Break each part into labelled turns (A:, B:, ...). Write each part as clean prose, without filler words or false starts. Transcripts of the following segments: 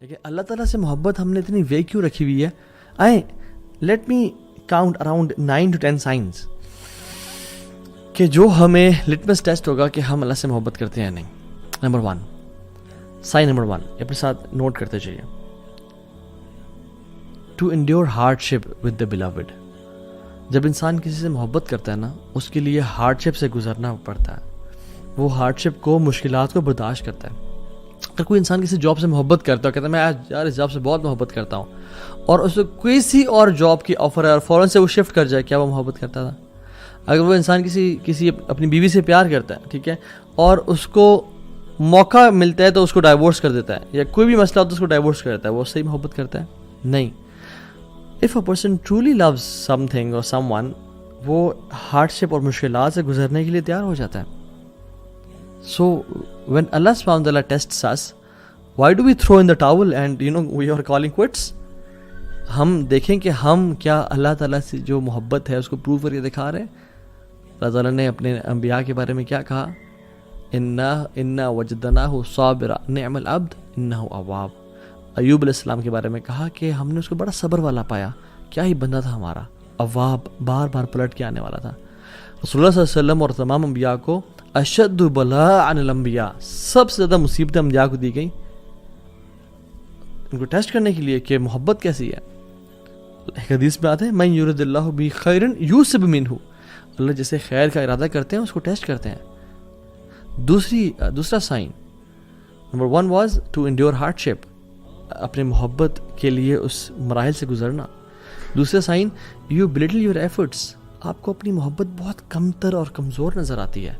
A: لیکن اللہ تعالیٰ سے محبت ہم نے اتنی وے کیوں رکھی ہوئی ہے؟ آئیں let me count around 9 to 10 science کہ جو ہمیں لٹمس ٹیسٹ ہوگا کہ ہم اللہ سے محبت کرتے ہیں یا نہیں. نمبر 1 سائن نمبر 1 اپنے ساتھ نوٹ کرتے چاہیے. To endeavour hardship with the beloved. جب انسان کسی سے محبت کرتا ہے نا اس کے لیے ہارڈ شپ سے گزرنا پڑتا ہے. وہ ہارڈ شپ کو مشکلات کو برداشت کرتا ہے. اگر کوئی انسان کسی جاب سے محبت کرتا ہے کہتا ہے میں یار اس جاب سے بہت محبت کرتا ہوں اور اس کو کسی اور جاب کی آفر ہے اور فوراً سے وہ شفٹ کر جائے, کیا وہ محبت کرتا تھا؟ اگر وہ انسان کسی اپنی بیوی سے پیار کرتا ہے, ٹھیک ہے, اور اس کو موقع ملتا ہے تو اس کو ڈائیورس کر دیتا ہے, یا کوئی بھی مسئلہ ہوتا ہے اس کو ڈائیورس کر دیتا ہے, وہ صحیح محبت کرتا ہے؟ نہیں. If a person truly loves something اور سم ون, وہ ہارڈ شپ اور مشکلات سے گزرنے کے لیے تیار ہو جاتا ہے. So when Allah subhanahu wa ta'ala tests us, why do we throw in the towel and we are calling quits? ہم دیکھیں کہ ہم کیا اللہ تعالیٰ سے جو محبت ہے اس کو پروو کر کے دکھا رہے ہیں. اللہ تعالیٰ نے اپنے انبیاء کے بارے میں کیا کہا؟ اِنَّا وَجَدْنَاهُ صَابِرًا نِعْمَ الْعَبْدُ إِنَّهُ أَوَّابٌ. ایوب علیہ السلام کے بارے میں کہا کہ ہم نے اس کو بڑا صبر والا پایا, کیا ہی بندہ تھا ہمارا, اواب, بار بار پلٹ کے آنے والا تھا. رسول اللہ صلی اللہ علیہ وسلم اور تمام انبیاء کو اشد بلاء عن الانبیاء, سب سے زیادہ مصیبتیں انبیاء کو دی گئی ان کو ٹیسٹ کرنے کے لیے کہ محبت کیسی ہے. ایک حدیث میں آتا ہے من یرد اللہ بہ خیرا یوسب منہ, اللہ جسے خیر کا ارادہ کرتے ہیں اس کو ٹیسٹ کرتے ہیں. دوسرا sign number 1 was to endeavour hardship, اپنے محبت کے لیے اس مراحل سے گزرنا. دوسرا sign you belittle your efforts, آپ کو اپنی محبت بہت کمتر اور کمزور نظر آتی ہے,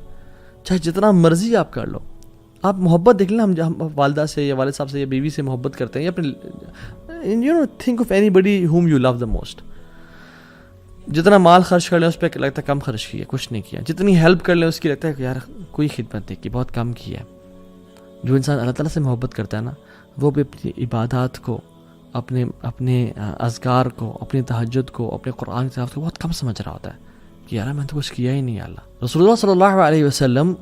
A: چاہے جتنا مرضی آپ کر لو. آپ محبت دیکھ لیں, ہم والدہ سے یا والد صاحب سے یا بیوی سے محبت کرتے ہیں, یا اپنے think of anybody whom you love the most. جتنا مال خرچ کر لیں اس پہ لگتا ہے کم خرچ کیا, کچھ نہیں کیا. جتنی ہیلپ کر لیں اس کی لگتا ہے کہ یار کوئی خدمت نہیں کی, بہت کم کی ہے. جو انسان اللہ تعالیٰ سے محبت کرتا ہے نا وہ بھی اپنی عبادات کو, اپنے اذکار کو, اپنی تہجد کو, اپنے قرآن کی طرف کو بہت کم سمجھ رہا ہوتا ہے کہ یار میں نے تو کچھ کیا ہی نہیں. اللہ رسول اللہ صلی اللہ علیہ وسلم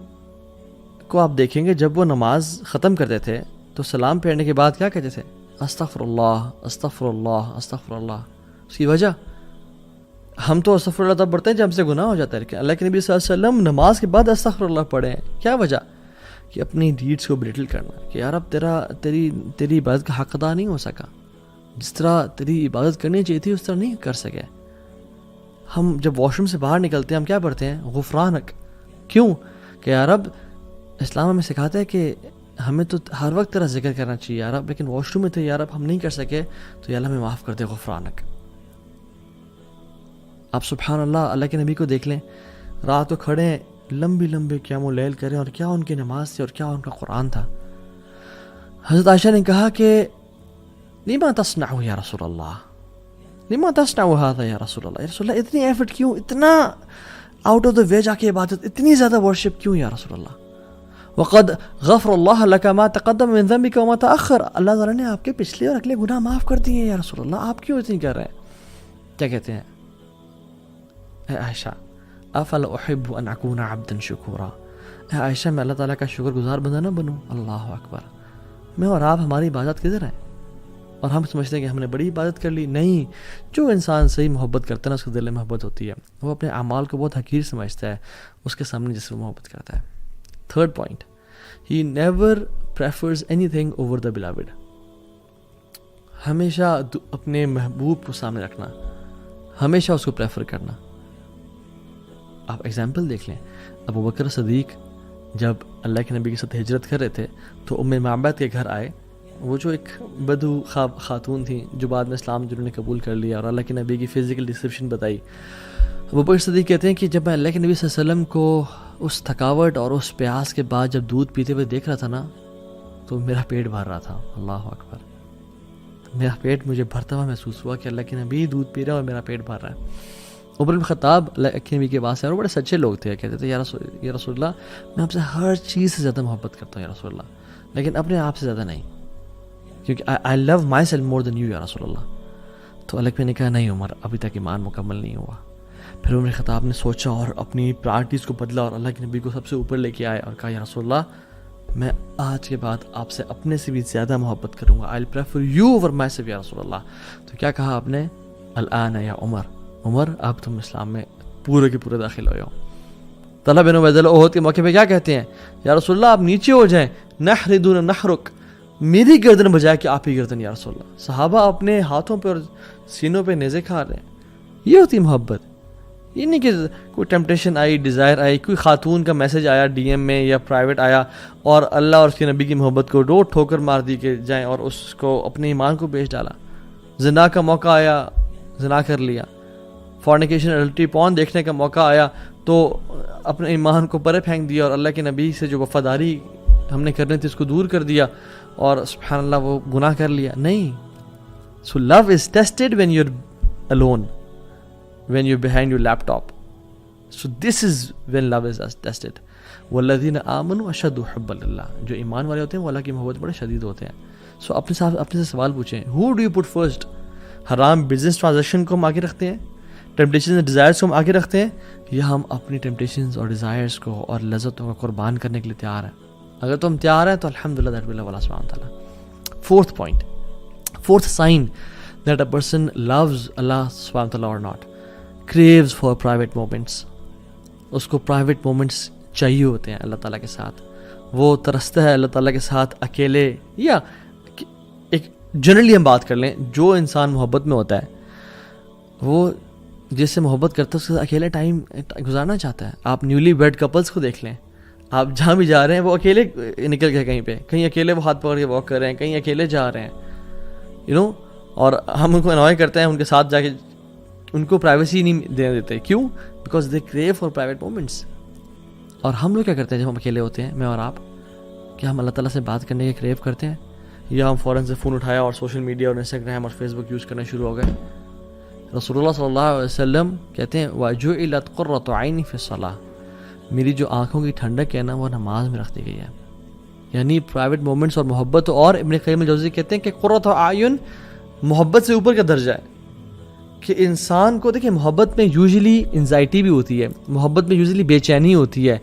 A: کو آپ دیکھیں گے جب وہ نماز ختم کرتے تھے تو سلام پھیرنے کے بعد کیا کہتے تھے؟ استغفر اللہ استغفر اللہ استغفر اللہ. اس کی وجہ, ہم تو استغفر اللہ تب پڑھتے ہیں جب ہم سے گناہ ہو جاتا ہے, لیکن اللہ کے نبی صلی اللہ علیہ وسلم نماز کے بعد استغفر اللہ پڑھے ہیں. کیا وجہ؟ کہ اپنی ڈیڈس کو بریٹل کرنا, کہ یار اب تیری عبادت کا حق ادا نہیں ہو سکا, جس طرح تیری عبادت کرنی چاہیے تھی اس طرح نہیں کر سکے. ہم جب واش روم سے باہر نکلتے ہیں ہم کیا پڑھتے ہیں؟ غفرانک. کیوں؟ کہ یار اب اسلام ہمیں سکھاتا ہے کہ ہمیں تو ہر وقت تیرا ذکر کرنا چاہیے یار اب, لیکن واش روم میں تھے یار اب ہم نہیں کر سکے تو یا اللہ ہمیں معاف کر دے, غفرانک. آپ سبحان اللہ اللہ کے نبی کو دیکھ لیں, رات کو کھڑے ہیں, لمبی قیام اللیل کریں, اور کیا ان کی نماز تھی اور کیا ان کا قرآن تھا. حضرت عائشہ نے کہا کہ لما تصنع یا رسول اللہ, لما تصنع هذا یا رسول اللہ, یا رسول اللہ اتنی ایفرٹ کیوں, اتنا آؤٹ آف دا وے جا کے عبادت, اتنی زیادہ ورشپ کیوں یا رسول اللہ؟ وقد غفر اللہ لک ما تقدم من ذنبک وما تأخر, اللہ تعالیٰ نے آپ کے پچھلے اور اگلے گناہ معاف کر دیے یا رسول اللہ, آپ کیوں اتنی کر رہے ہیں؟ کیا کہتے ہیں اے عائشہ, افلا احب ان اکون عبدا شکورا, اے عائشہ میں اللہ تعالیٰ کا شکر گزار بندہ نہ بنوں؟ اللہ اکبر. میں اور آپ ہماری عبادت کدھر ہیں اور ہم سمجھتے ہیں کہ ہم نے بڑی عبادت کر لی. نہیں, جو انسان صحیح محبت کرتا ہے نا اس کے دل میں محبت ہوتی ہے, وہ اپنے اعمال کو بہت حقیر سمجھتا ہے اس کے سامنے جس سے وہ محبت کرتا ہے. Third point, he never prefers any thing over the beloved. ہمیشہ اپنے محبوب کو سامنے رکھنا, ہمیشہ اس کو پریفر کرنا. آپ ایگزامپل دیکھ لیں, ابو بکر صدیق جب اللہ کے نبی کے ساتھ ہجرت کر رہے تھے تو ام معبد کے گھر آئے. وہ جو ایک بدو خاتون تھیں جو بعد میں اسلام جنہوں نے قبول کر لیا اور اللہ کے نبی کی فزیکل ڈسکرپشن بتائی. ابو بکر صدیق کہتے ہیں کہ جب میں اللہ کے نبی صلی اللہ علیہ وسلم کو اس تھکاوٹ اور اس پیاس کے بعد جب دودھ پیتے ہوئے دیکھ رہا تھا نا تو میرا پیٹ بھر رہا تھا. اللہ اکبر. میرا پیٹ مجھے بھرتا ہوا محسوس ہوا کہ اللہ کے نبی دودھ پی رہا ہے اور میرا پیٹ بھر رہا ہے. عمر بن خطاب اللہ کے نبی کے پاس سے, اور بڑے سچے لوگ تھے, کہتے تھے یا رسول اللہ میں آپ سے ہر چیز سے زیادہ محبت کرتا ہوں یا رسول اللہ, لیکن اپنے آپ سے زیادہ نہیں, کیونکہ آئی لو my self more then you یا رسول اللہ. تو اللہ نے کہا نہیں عمر, ابھی تک ایمان مکمل نہیں ہوا. پھر عمر خطاب نے سوچا اور اپنی پرائرٹیز کو بدلا اور اللہ کے نبی کو سب سے اوپر لے کے آئے اور کہا یا رسول اللہ میں آج کے بعد آپ سے اپنے سے بھی زیادہ محبت کروں گا. I'll prefer you over myself یا رسول اللہ. تو کیا کہا آپ نے؟ الآن یا عمر اب تم اسلام میں پورے کے پورے داخل ہوئے ہو. طلحہ بن عبید اللہ احد کے موقع پہ کیا کہتے ہیں؟ یا رسول اللہ آپ نیچے ہو جائیں. نحر دون نحرک، میری گردن بجائے کہ آپ ہی گردن یا رسول اللہ. صحابہ اپنے ہاتھوں پہ اور سینوں پہ نیزے کھا رہے ہیں. یہ ہوتی محبت. یہ نہیں کہ کوئی ٹیمپٹیشن آئی، ڈیزائر آئی، کوئی خاتون کا میسج آیا ڈی ایم میں یا پرائیویٹ آیا اور اللہ اور اس کے نبی کی محبت کو ڈور ٹھوکر مار دی کہ جائیں اور اس کو اپنے ایمان کو بیچ ڈالا. زنا کا موقع آیا، زنا کر لیا. فورنیکیشن ایڈلٹری پون دیکھنے کا موقع آیا تو اپنے ایمان کو پرے پھینک دیا اور اللہ کے نبی سے جو وفاداری ہم نے کرنی تھی اس کو دور کر دیا اور سبحان اللہ وہ گناہ کر لیا. نہیں. So love is tested when you are alone, when you're behind your laptop. So this is when love is tested. والذین آمنوا اشد حبا للہ. جو ایمان والے ہوتے ہیں وہ اللہ کی محبت بڑے شدید ہوتے ہیں. سو اپنے سے سوال پوچھیں, who do you put first؟ حرام بزنس ٹرانزیکشن کو ہم آگے رکھتے ہیں, ٹیمپٹیشنز اینڈ ڈیزائرز کو ہم آگے رکھتے ہیں, یا ہم اپنی ٹیمپٹیشنز اور ڈیزائرز کو اور لذتوں کو قربان کرنے کے لیے تیار ہیں؟ اگر تم تیار ہیں تو الحمدللہ دیٹ ول اللہ سبحانہ وتعالی. Fourth point, fourth sign that a person loves Allah subhanahu wa ta'ala or not, craves for private moments. اس کو private moments چاہیے ہوتے ہیں اللہ تعالیٰ کے ساتھ. وہ ترستا ہے اللہ تعالیٰ کے ساتھ اکیلے, یا ایک جنرلی ہم بات کر لیں, جو انسان محبت میں ہوتا ہے وہ جس سے محبت کرتا ہے اس کے ساتھ اکیلے ٹائم گزارنا چاہتا ہے. آپ نیولی ویڈ کپلس کو دیکھ لیں, آپ جہاں بھی جا رہے ہیں وہ اکیلے نکل گئے کہیں پہ, کہیں اکیلے وہ ہاتھ پکڑ کے واک کر رہے ہیں, کہیں اکیلے جا رہے ہیں, اور ہم ان کو انوائے کرتے ہیں ان کے ساتھ جا کے, ان کو پرائیویسی نہیں دینے دیتے. کیوں؟ Because they crew for private moments. اور ہم لوگ کیا کرتے ہیں جب ہم اکیلے ہوتے ہیں, میں اور آپ, کیا ہم اللہ تعالیٰ سے بات کرنے کے کریو کرتے ہیں, یا ہم فوراً سے فون اٹھایا اور سوشل میڈیا اور انسٹاگرام اور فیس بک یوز کرنا شروع ہو گئے؟ رسول اللہ صلی اللہ علیہ وسلم کہتے ہیں وَجُعِلَتْ قُرَّةُ عَيْنِي فِي الصَّلَاةِ, میری جو آنکھوں کی ٹھنڈک ہے نا وہ نماز میں رکھ دی گئی ہے. یعنی پرائیویٹ مومنٹس اور محبت. اور ابن قیم الجوزی کہتے ہیں کہ قرۃ اعین محبت سے اوپر کا درجہ ہے, کہ انسان کو دیکھیں محبت میں یوزلی انزائٹی بھی ہوتی ہے, محبت میں یوزلی بے چینی ہوتی ہے,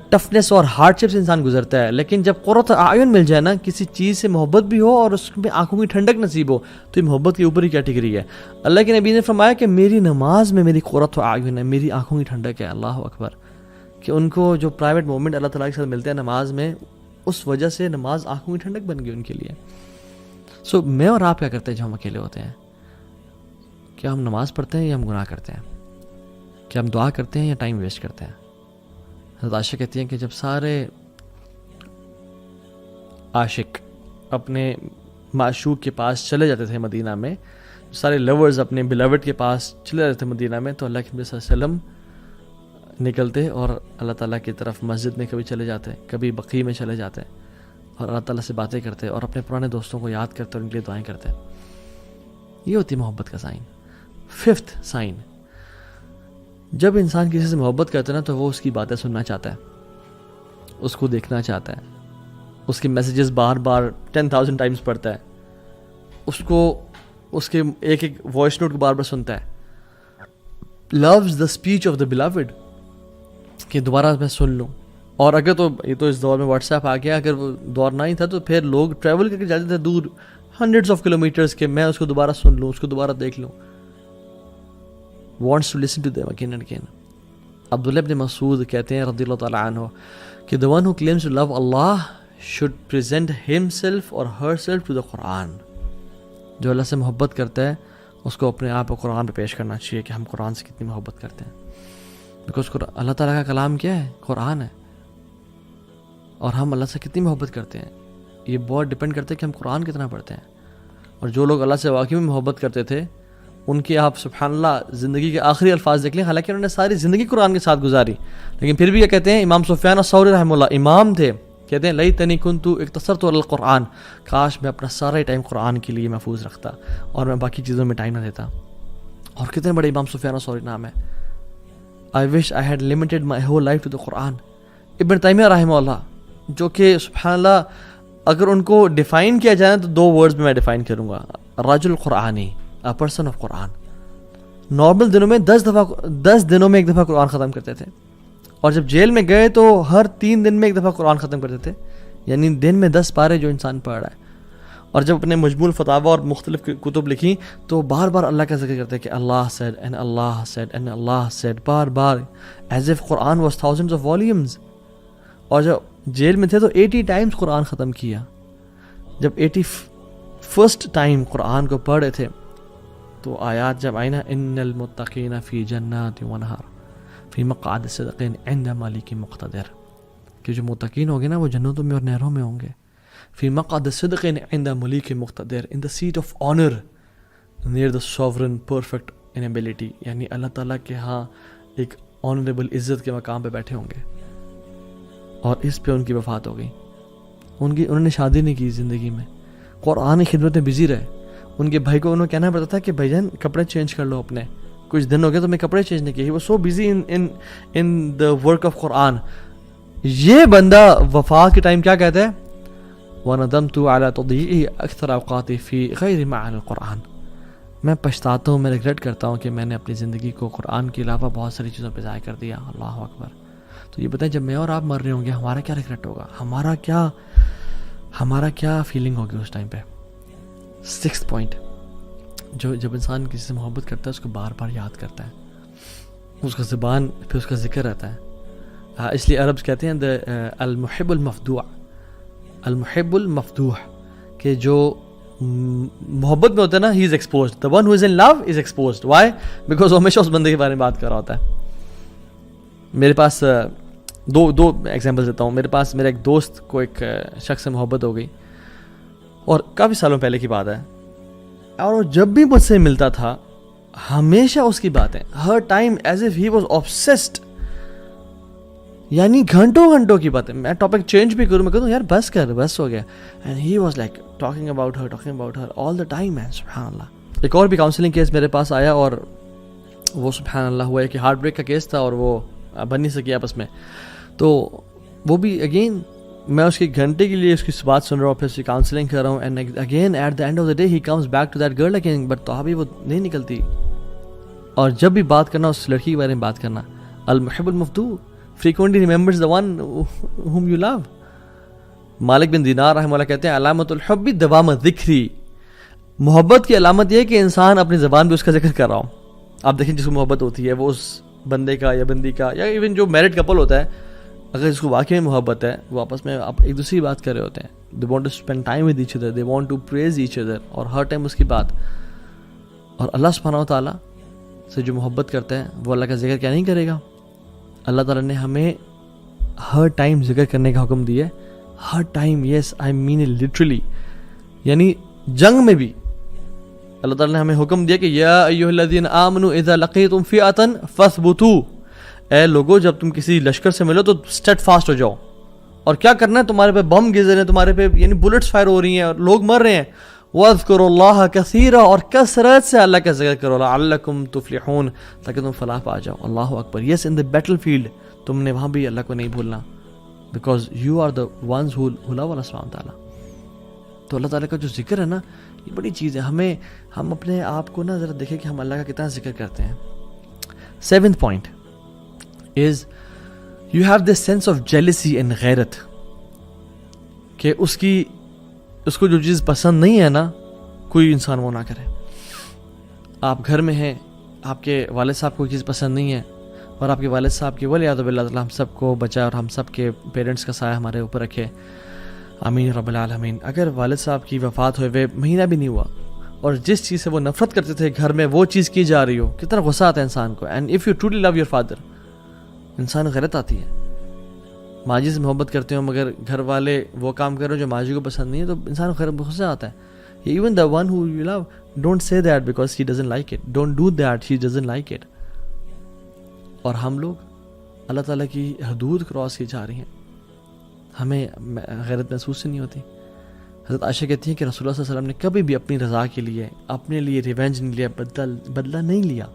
A: ٹفنس اور ہارڈ شپ سے انسان گزرتا ہے. لیکن جب قرۃ اعین مل جائے نا, کسی چیز سے محبت بھی ہو اور اس میں آنکھوں کی ٹھنڈک نصیب ہو, تو یہ محبت کے اوپر ہی کیٹیگری ہے. اللہ کے نبی نے فرمایا کہ میری نماز میں میری قرۃ اعین ہے, میری آنکھوں کی ٹھنڈک ہے. اللہ اکبر. کہ ان کو جو پرائیویٹ مومنٹ اللہ تعالیٰ کے ساتھ ملتے ہیں نماز میں, اس وجہ سے نماز آنکھوں کی ٹھنڈک بن گئی ان کے لیے. سو میں اور آپ کیا کرتے ہیں جب ہم اکیلے ہوتے ہیں؟ کیا ہم نماز پڑھتے ہیں یا ہم گناہ کرتے ہیں؟ کیا ہم دعا کرتے ہیں یا ٹائم ویسٹ کرتے ہیں؟ حضرت عائشہ کہتی ہیں کہ جب سارے عاشق اپنے معشوق کے پاس چلے جاتے تھے مدینہ میں, سارے لورز اپنے بلاوڈ کے پاس چلے جاتے تھے مدینہ میں, تو اللہ کے نبی صلی اللہ علیہ وسلم نکلتے اور اللہ تعالیٰ کی طرف مسجد میں کبھی چلے جاتے, کبھی بقیع میں چلے جاتے, اور اللہ تعالیٰ سے باتیں کرتے اور اپنے پرانے دوستوں کو یاد کرتے اور ان کے لیے دعائیں کرتے. یہ ہوتی محبت کا سائن. ففتھ سائن, جب انسان کسی سے محبت کرتا ہے نا تو وہ اس کی باتیں سننا چاہتا ہے, اس کو دیکھنا چاہتا ہے, اس کے میسیجز بار بار 10,000 ٹائمز پڑھتا ہے, اس کو اس کے ایک ایک وائس نوٹ کو بار بار سنتا ہے. loves the speech of the beloved, کہ دوبارہ میں سن لوں. اور اگر تو یہ تو اس دور میں واٹس ایپ آ گیا, اگر وہ دور نہ ہی تھا تو پھر لوگ ٹریول کر کے جاتے تھے دور ہنڈریڈس آف کلومیٹرز کے, میں اس کو دوبارہ سن لوں, اس کو دوبارہ دیکھ لوں. wants to listen to them again and again. عبداللہ ابن مسعود کہتے ہیں رضی اللہ تعالیٰ عنہ کہ the one who claims to love Allah should present himself or herself to the Quran. جو اللہ سے محبت کرتا ہے اس کو اپنے آپ کو قرآن پہ پیش کرنا چاہیے کہ ہم قرآن سے کتنی محبت کرتے ہیں. بیکاز اللہ تعالیٰ کا کلام کیا ہے؟ قرآن ہے. اور ہم اللہ سے کتنی محبت کرتے ہیں یہ بہت ڈپینڈ کرتا ہے کہ ہم قرآن کتنا پڑھتے ہیں. اور جو لوگ اللہ سے واقعی میں محبت کرتے تھے ان کی آپ سبحان اللہ زندگی کے آخری الفاظ دیکھ لیں, حالانکہ انہوں نے ساری زندگی قرآن کے ساتھ گزاری, لیکن پھر بھی کیا کہتے ہیں؟ امام سفیان الثوری رحمہ اللہ امام تھے, کہتے ہیں لیتنی کنت اقتصرت علی القرآن, کاش میں اپنا سارا ٹائم قرآن کے لیے محفوظ رکھتا اور میں باقی چیزوں میں ٹائم نہ دیتا. اور کتنے بڑے امام سفیان الثوری نام ہے. I wish I had limited my whole life to the Quran. ابن تیمیہ رحمہ اللہ, جو کہ سبحان اللہ اگر ان کو ڈیفائن کیا جائے تو 2 ورڈز میں ڈیفائن کروں گا, رجل قرآنی, a person of Quran. Normal دنوں میں 10 دنوں میں ایک دفعہ قرآن ختم کرتے تھے, اور جب جیل میں گئے تو ہر 3 دن میں ایک دفعہ قرآن ختم کرتے تھے. یعنی دن میں 10 پارے جو انسان پڑھ رہا ہے. اور جب اپنے مجموع الفتاوی اور مختلف کتب لکھی تو بار بار اللہ کا ذکر کرتے ہیں کہ اللہ said and Allah said and Allah said, bar bar, as if Quran was thousands of volumes. اور جب جیل میں تھے تو 80 ٹائمز قرآن ختم کیا. جب 81st ٹائم قرآن کو پڑھ رہے تھے تو آیات جب آئی نا, ان المتقین فی جنات ونہر فی مقعد صدق عند ملک مقتدر, کہ جو متقین ہوں گے نا وہ جنتوں میں اور نہروں میں ہوں گے. فی مقعد صدق عند ملک مقتدر, in the seat of honor near the sovereign perfect in ability, یعنی اللہ تعالیٰ کے ہاں ایک آنریبل عزت کے مقام پہ بیٹھے ہوں گے. اور اس پہ ان کی وفات ہو گئی. انہوں نے شادی نہیں کی زندگی میں, قرآن کی خدمت میں بزی رہے. ان کے بھائی کو انہوں کہنا پڑتا تھا کہ بھائی جان کپڑے چینج کر لو اپنے, کچھ دن ہو گئے تو میں کپڑے چینج نہیں کیے. وہ so busy in the work of قرآن. یہ بندہ وفات کے ٹائم کیا کہتا ہے, وَنَدَمْتُ عَلَى تَضِيعِهِ أَكْثَرَ أَوْقَاتِي فِي غَيْرِ مَعَانِ الْقُرْآنِ, میں پچھتاتا ہوں, میں ریگریٹ کرتا ہوں کہ میں نے اپنی زندگی کو قرآن کے علاوہ بہت ساری چیزوں پہ ضائع کر دیا. اللہ اکبر. تو یہ بتائیں جب میں اور آپ مر رہے ہوں گے ہمارا کیا ریگریٹ ہوگا, ہمارا کیا فیلنگ ہوگی اس ٹائم پہ. 6th پوائنٹ, جب انسان کسی سے محبت کرتا ہے اس کو بار بار یاد کرتا ہے, اس کا زبان پہ اس کا ذکر رہتا ہے. اس لیے عربز کہتے ہیں المحب المفدوع, المحب المفدوح, کہ جو محبت میں ہوتا ہے نا, he is exposed. the one who is in love is exposed. why? because وہ ہمیشہ اس بندے کے بارے میں بات کر رہا ہوتا ہے. میرے پاس دو ایگزامپل دیتا ہوں. میرا ایک دوست کو ایک شخص سے محبت ہو گئی, اور کافی سالوں پہلے کی بات ہے, اور وہ جب بھی مجھ سے ملتا تھا ہمیشہ اس کی باتیں, ہر time as if he was obsessed, یعنی گھنٹوں کی باتیں. میں ٹاپک چینج بھی کروں, میں کہتا ہوں یار بس ہو گیا. And he was like talking about her all the time. And سبحان اللہ, ایک اور بھی کاؤنسلنگ کیس میرے پاس آیا, اور وہ سبحان اللہ ہوا ہے کہ ہارٹ بریک کا کیس تھا, اور وہ بن نہیں سکی آپس میں. تو وہ بھی اگین میں اس کی گھنٹے کے لیے اس کی بات سن رہا ہوں, پھر اس کی کاؤنسلنگ کر رہا ہوں, and again at the end of the day he comes back to that girl again, but تو ابھی وہ نہیں نکلتی. اور جب بھی بات کرنا اس لڑکی کے بارے میں بات کرنا, المحب المفدوع frequently remembers the one whom you love. مالک بن دینار رحمہ اللہ کہتے ہیں علامت الحب دوام ذکری, محبت کی علامت یہ ہے کہ انسان اپنی زبان پہ اس کا ذکر کر رہا ہوں. آپ دیکھیں جس کو محبت ہوتی ہے وہ اس بندے کا یا بندی کا, یا ایون جو میرڈ کپل ہوتا ہے, اگر جس کو واقعی میں محبت ہے وہ آپس میں آپ ایک دوسری بات کر رہے ہوتے ہیں. they want to spend time with each other, they want to praise each other, اور ہر ٹائم اس کی بات. اور اللہ سبحانہ و تعالیٰ سے جو محبت کرتا ہے وہ اللہ کا ذکر کیا نہیں کرے گا. اللہ تعالیٰ نے ہمیں ہر ٹائم ذکر کرنے کا حکم دیا ہے, ہر time. Yes I mean it literally, یعنی جنگ میں بھی اللہ تعالیٰ نے ہمیں حکم دیا کہ یا ایھا الذین آمنوا اذا لقیتم فئۃ فاثبتوا, اے لوگو جب تم کسی لشکر سے ملو تو اسٹیڈ فاسٹ ہو جاؤ. اور کیا کرنا ہے, تمہارے پہ بم گر رہے ہیں, تمہارے پہ یعنی بلٹس فائر ہو رہی ہیں اور لوگ مر رہے ہیں. وَاذْكُرُوا اللَّهَ كَثِيرًا, اور کثرت سے اللہ کا ذکر کرو, لَعَلَّكُمْ تُفْلِحُونَ, تاکہ تم فلاح پا جاؤ. اللہ اکبر. یس ان دا بیٹل فیلڈ تم نے وہاں بھی اللہ کو نہیں بھولنا, because you are the ones who love اللہ سبحانہ تعالیٰ. تو اللہ تعالیٰ کا جو ذکر ہے نا یہ بڑی چیز ہے. ہم اپنے آپ کو نا ذرا دیکھیں کہ ہم اللہ کا کتنا ذکر کرتے ہیں. 7th point is you have this sense of jealousy and غیرت, کہ اس کو جو چیز پسند نہیں ہے نا کوئی انسان وہ نہ کرے. آپ گھر میں ہیں, آپ کے والد صاحب کو کوئی چیز پسند نہیں ہے, اور آپ کے والد صاحب کی ولیعذ باللہ تعالیٰ ہم سب کو بچائے اور ہم سب کے پیرنٹس کا سایہ ہمارے اوپر رکھے, آمین رب العالمین. اگر والد صاحب کی وفات ہوئے مہینہ بھی نہیں ہوا اور جس چیز سے وہ نفرت کرتے تھے گھر میں وہ چیز کی جا رہی ہو, کتنا غصہ آتا ہے انسان کو. And if you truly love your father, انسان غیرت آتی ہے. ماں جی سے محبت کرتے ہو مگر گھر والے وہ کام کر رہے ہو جو ماں جی کو پسند نہیں ہے, تو انسان کو غصہ آتا ہے. Even the one who you love, don't say that because he doesn't like it, don't do that, he doesn't like it. اور ہم لوگ اللہ تعالیٰ کی حدود کراس کی جا رہی ہیں, ہمیں غیرت محسوس نہیں ہوتی. حضرت عائشہ کہتی ہیں کہ رسول اللہ صلی اللہ علیہ وسلم نے کبھی بھی اپنی رضا کے لیے, اپنے لیے ریونج نہیں لیا, بدلہ نہیں لیا.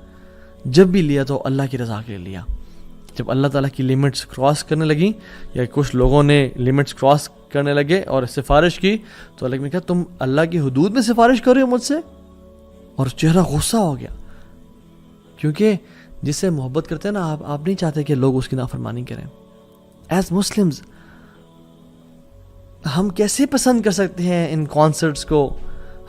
A: جب بھی لیا تو اللہ کی رضا کے لیے لیا. جب اللہ تعالیٰ کی لیمٹس کراس کرنے لگیں, یا کچھ لوگوں نے لیمٹس کراس کرنے لگے اور سفارش کی, تو اللہ نے کہا تم اللہ کی حدود میں سفارش کر رہے ہو مجھ سے, اور چہرہ غصہ ہو گیا. کیونکہ جس سے محبت کرتے ہیں نا آپ نہیں چاہتے کہ لوگ اس کی نافرمانی کریں. ایز مسلمز ہم کیسے پسند کر سکتے ہیں ان کانسرٹس کو,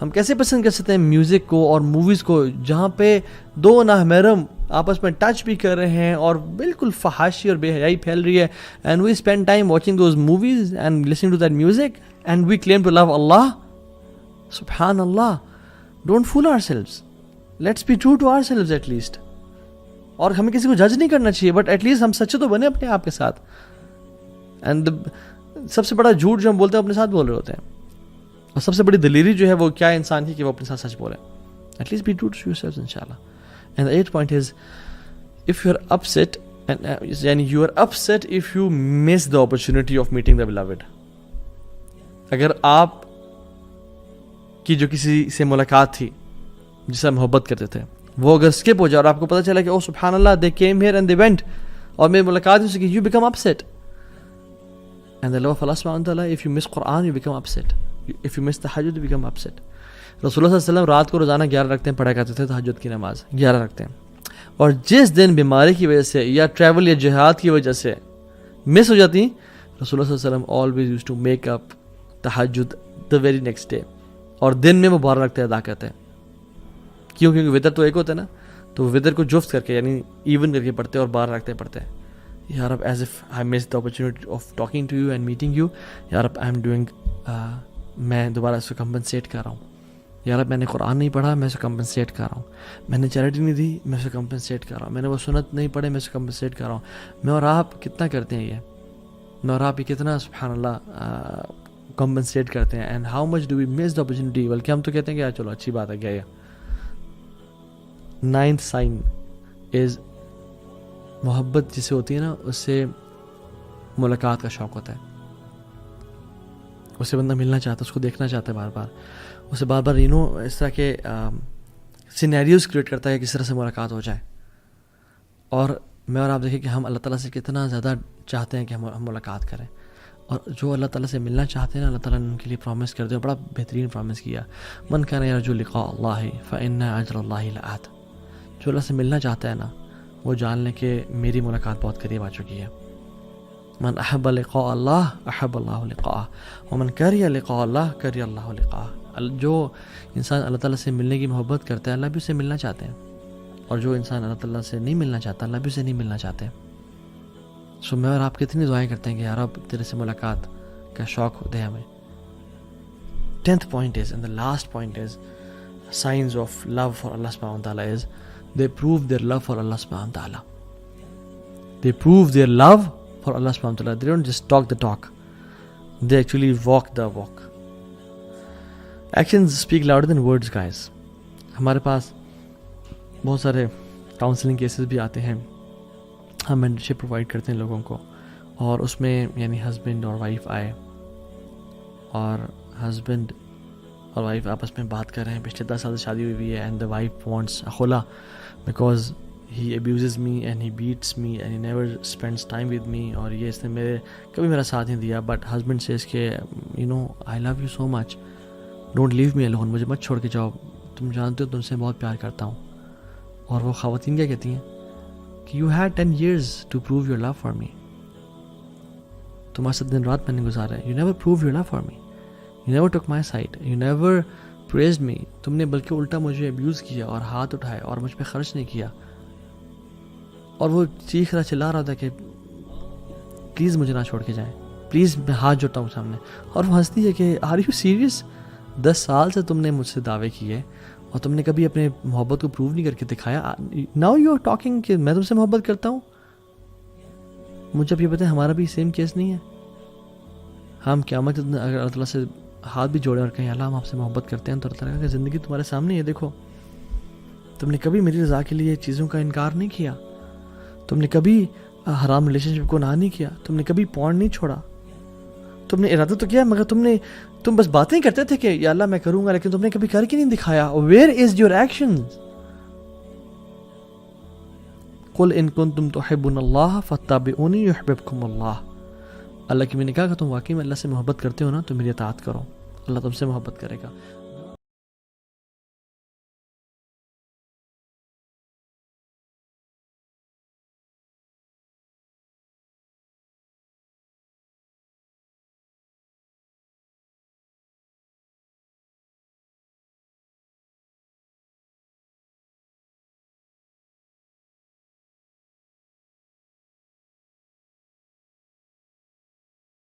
A: ہم کیسے پسند کر سکتے ہیں میوزک کو اور موویز کو جہاں پہ دو نامحرم آپس میں ٹچ بھی کر رہے ہیں اور بالکل فحاشی اور بے حیائی پھیل رہی ہے, and we spend time watching those movies and listening to that music and we claim to love Allah. سبحان اللہ, don't fool ourselves, let's be true to ourselves at least. اور ہمیں کسی کو جج نہیں کرنا چاہیے, بٹ ایٹ لیسٹ ہم سچے تو بنے اپنے آپ کے ساتھ. اینڈ سب سے بڑا جھوٹ جو ہم بولتے ہیں اپنے ساتھ بول رہے ہوتے ہیں, اور سب سے بڑی دلیری جو ہے وہ کیا انسان کی کہ وہ اپنے ساتھ سچ بولے. At least be true to yourself انشاءاللہ. And the 8th point is, if you are upset, یعنی you are upset if you miss the opportunity of meeting the beloved. اگر آپ کی جو کسی سے ملاقات تھی جس سے محبت کرتے تھے وہ اگر اسکپ ہو جائے اور آپ کو پتہ چلا کہ او سبحان اللہ they came here and they went, اور میری ملاقات ہو سکی, you become upset. And the love of Allah subhanahu wa ta'ala, if you miss Quran you become upset. If you miss tahajjud you become upset. رسول اللہ صلی اللہ علیہ وسلم رات کو روزانہ 11 رکعتیں پڑھا کرتے تھے, تہجد کی نماز 11 رکعتیں, اور جس دن بیماری کی وجہ سے یا ٹریول یا جہاد کی وجہ سے مس ہو جاتی, رسول اللہ صلی اللہ علیہ وسلم always used to make up تہجد the very next day, اور دن میں وہ 12 رکعتیں ادا کرتے ہیں. کیوں؟ کیونکہ وطر تو ایک ہوتا ہے نا, تو وہ وطر کو جفت کر کے یعنی ایون کر کے پڑھتے اور 12 رکعتیں پڑھتے ہیں. یا رب as if I miss the opportunity of talking to you and meeting you, یا رب آئی ایم ڈوئنگ, میں دوبارہ اس کو کمپنسیٹ کر رہا ہوں. یا رب میں نے قرآن نہیں پڑھا, میں اسے کمپنسیٹ کر رہا ہوں. میں نے چیریٹی نہیں دی, میں اسے کمپنسیٹ کر رہا ہوں. میں نے وہ سنت نہیں پڑھے, میں اسے کمپنسیٹ کر رہا ہوں. میں اور آپ کتنا کرتے ہیں یہ, میں اور آپ یہ کتنا سبحان اللہ کمپنسیٹ کرتے ہیں. And how much do we miss the opportunity. بلکہ ہم تو کہتے ہیں کہ یار چلو اچھی بات ہے گیا. یہ 9th سائن از, محبت جسے ہوتی ہے نا اس سے ملاقات کا شوق ہوتا ہے. اس سے بندہ ملنا چاہتا ہے, اس کو دیکھنا چاہتا ہے بار بار, اسے بار بار اس طرح کے سینیریوز کریٹ کرتا ہے کہ کس طرح سے ملاقات ہو جائے. اور میں اور آپ دیکھیں کہ ہم اللہ تعالیٰ سے کتنا زیادہ چاہتے ہیں کہ ہم ملاقات کریں, اور جو اللہ تعالیٰ سے ملنا چاہتے ہیں نا اللہ تعالیٰ نے ان کے لیے پرومس کر دیا, بڑا بہترین پرومس کیا, من کان یرجو لقاء اللہ فإن اجر اللہ لآت. جو اللہ سے ملنا چاہتا ہے نا وہ جان لیں کہ میری ملاقات بہت قریب آ چکی ہے. من احب لقاء اللہ احب اللہ لقاءہ ومن کرہ لقاء اللہ کرہ اللہ لقاءہ. جو انسان اللہ تعالیٰ سے ملنے کی محبت کرتا ہے اللہ بھی اسے ملنا چاہتے ہیں, اور جو انسان اللہ تعالیٰ سے نہیں ملنا چاہتا اللہ بھی اسے نہیں ملنا چاہتے. سو میں اور آپ کتنی دعائیں کرتے ہیں کہ یا رب تیرے سے ملاقات کا شوق دے ہمیں. 10th point is, and the last point is, signs of love for Allah subhanahu wa ta'ala is, they prove their love for Allah subhanahu wa ta'ala. They prove their love for Allah subhanahu wa ta'ala. They don't just talk the talk, they actually walk the walk. Actions speak louder than words, guys. ہمارے پاس بہت سارے counselling cases بھی آتے ہیں, ہم mentorship provide کرتے ہیں لوگوں کو, اور اس میں یعنی ہسبینڈ اور وائف آئے اور ہسبینڈ اور وائف آپس میں بات کر رہے ہیں, پچھلے 10 سال سے شادی ہوئی ہے, اینڈ دا وائف وانٹس خلا because he abuses me and he beats me and he never spends time with me, اور یہ اس نے کبھی میرا ساتھ نہیں دیا. بٹ ہسبینڈ سے اس کے I love you so much, don't leave me alone, مجھے مت چھوڑ کے جاؤ, تم جانتے ہو تم سے بہت پیار کرتا ہوں. اور وہ خواتین کیا کہتی ہیں کہ you had 10 years to prove your love for me. تمہارے ساتھ دن رات میں نے گزارا ہے. You never prove your love for me, you never took my side, you never praised me. تم نے بلکہ الٹا مجھے ابیوز کیا اور ہاتھ اٹھائے اور مجھ پہ خرچ نہیں کیا. اور وہ چیخ رہا چلا رہا تھا کہ پلیز مجھے نہ چھوڑ کے جائیں, پلیز میں ہاتھ جوڑتا ہوں سامنے. اور وہ ہنستی ہے کہ آر یو سیریس, 10 سال سے تم نے مجھ سے دعوے کیے اور تم نے کبھی اپنے محبت کو پروو نہیں کر کے دکھایا. ناؤ یو آر ٹاکنگ کہ میں تم سے محبت کرتا ہوں. مجھے اب یہ بتائیں ہمارا بھی سیم کیس نہیں ہے. ہم قیامت کے دن اگر اللہ تعالیٰ سے ہاتھ بھی جوڑیں اور کہیں اللہ ہم آپ سے محبت کرتے ہیں, تو اللہ تعالیٰ کی زندگی تمہارے سامنے ہے, دیکھو تم نے کبھی میری رضا کے لیے چیزوں کا انکار نہیں کیا, تم نے کبھی حرام ریلیشن شپ کو نہ نہیں کیا, تم نے کبھی پورن نہیں چھوڑا. تم نے ارادہ تو کیا مگر تم بس باتیں کرتے تھے کہ یا اللہ میں کروں گا, لیکن تم نے کبھی کر کے نہیں دکھایا. Where is your actions? قل ان کنتم تحبون اللہ فاتبعونی یحببکم اللہ. اللہ کی میں نے کہا کہ تم واقعی میں اللہ سے محبت کرتے ہو نا تو میری اطاعت کرو, اللہ تم سے محبت کرے گا.